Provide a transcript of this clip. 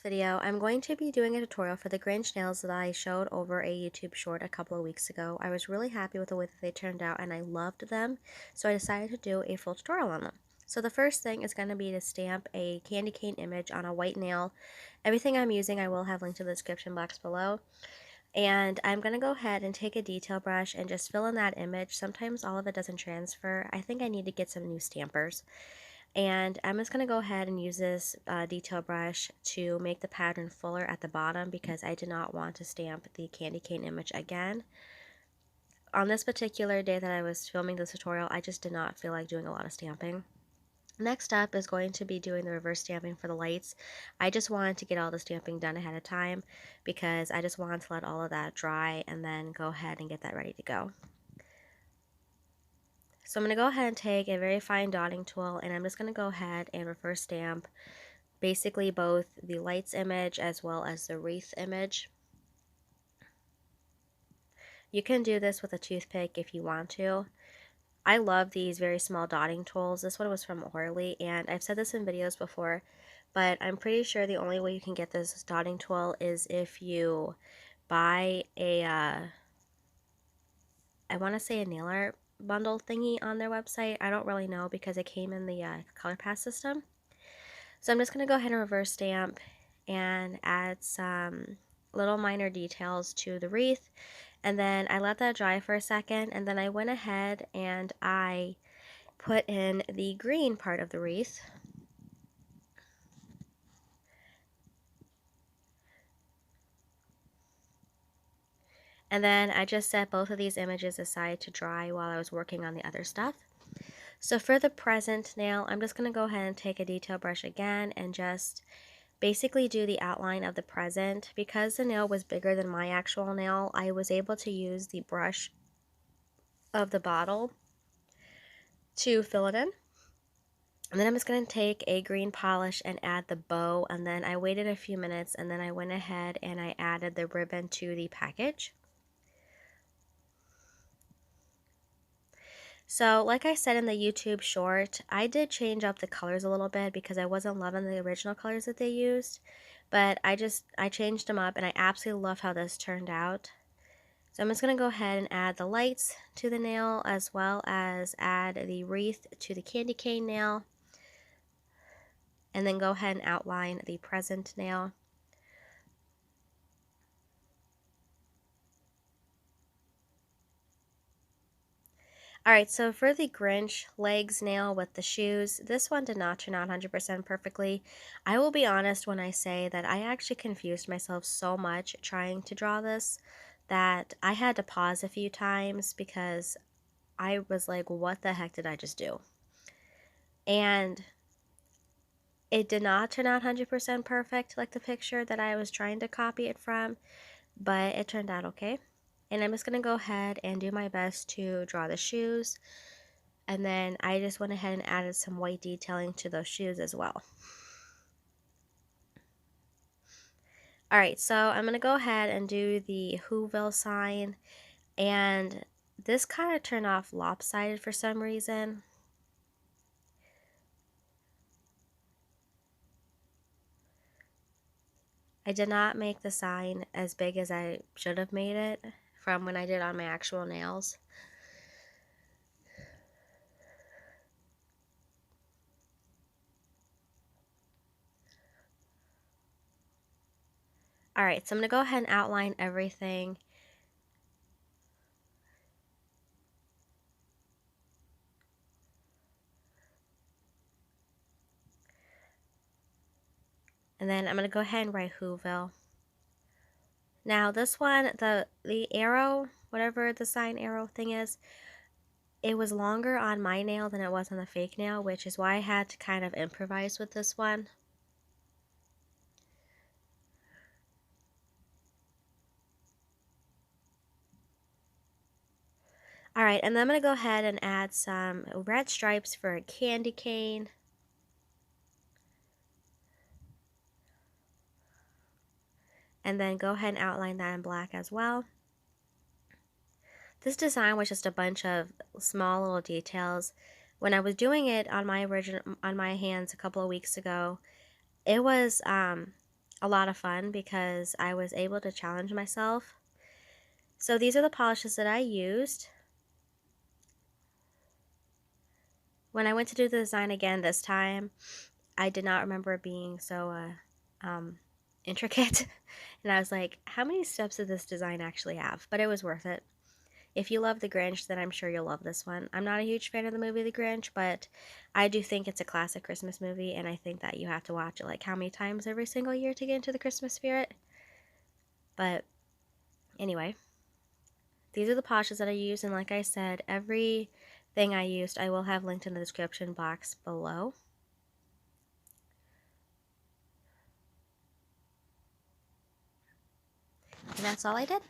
this video, I'm going to be doing a tutorial for the Grinch nails that I showed over a YouTube short a couple of weeks ago. I was really happy with the way that they turned out and I loved them, so I decided to do a full tutorial on them. So the first thing is going to be to stamp a candy cane image on a white nail. Everything I'm using I will have linked in the description box below. And I'm going to go ahead and take a detail brush and just fill in that image. Sometimes all of it doesn't transfer. I think I need to get some new stampers. And I'm just going to go ahead and use this detail brush to make the pattern fuller at the bottom because I did not want to stamp the candy cane image again. On this particular day that I was filming this tutorial, I just did not feel like doing a lot of stamping. Next up is going to be doing the reverse stamping for the lights. I just wanted to get all the stamping done ahead of time because I just wanted to let all of that dry and then go ahead and get that ready to go. So I'm going to go ahead and take a very fine dotting tool and I'm just going to go ahead and reverse stamp basically both the lights image as well as the wreath image. You can do this with a toothpick if you want to. I love these very small dotting tools. This one was from Orly and I've said this in videos before, but I'm pretty sure the only way you can get this dotting tool is if you buy a, I want to say a nail art bundle thingy on their website. I don't really know because it came in the ColorPass system. So I'm just going to go ahead and reverse stamp and add some little minor details to the wreath. And then I let that dry for a second and then I went ahead and I put in the green part of the wreath. And then I just set both of these images aside to dry while I was working on the other stuff. So for the present nail, I'm just going to go ahead and take a detail brush again and just basically do the outline of the present. Because the nail was bigger than my actual nail, I was able to use the brush of the bottle to fill it in. And then I'm just going to take a green polish and add the bow, and then I waited a few minutes and then I went ahead and I added the ribbon to the package. So like I said in the YouTube short, I did change up the colors a little bit because I wasn't loving the original colors that they used, but I changed them up and I absolutely love how this turned out. So I'm just going to go ahead and add the lights to the nail as well as add the wreath to the candy cane nail. And then go ahead and outline the present nail. Alright, so for the Grinch legs nail with the shoes, this one did not turn out 100% perfectly. I will be honest when I say that I actually confused myself so much trying to draw this that I had to pause a few times because I was like, what the heck did I just do? And it did not turn out 100% perfect like the picture that I was trying to copy it from, but it turned out okay. And I'm just going to go ahead and do my best to draw the shoes. And then I just went ahead and added some white detailing to those shoes as well. Alright, so I'm going to go ahead and do the Whoville sign. And this kind of turned off lopsided for some reason. I did not make the sign as big as I should have made it from when I did on my actual nails. Alright, so I'm going to go ahead and outline everything. And then I'm going to go ahead and write Whoville. Now this one, the arrow, whatever the sign arrow thing is, it was longer on my nail than it was on the fake nail, which is why I had to kind of improvise with this one. Alright, and then I'm going to go ahead and add some red stripes for a candy cane. And then go ahead and outline that in black as well. This design was just a bunch of small little details. When I was doing it on my hands a couple of weeks ago, it was a lot of fun because I was able to challenge myself. So these are the polishes that I used. When I went to do the design again this time, I did not remember it being so intricate. And I was like, how many steps does this design actually have? But it was worth it. If you love The Grinch, then I'm sure you'll love this one. I'm not a huge fan of the movie The Grinch, but I do think it's a classic Christmas movie, and I think that you have to watch it like how many times every single year to get into the Christmas spirit. But anyway, these are the polishes that I use, and like I said, everything I used I will have linked in the description box below. And that's all I did.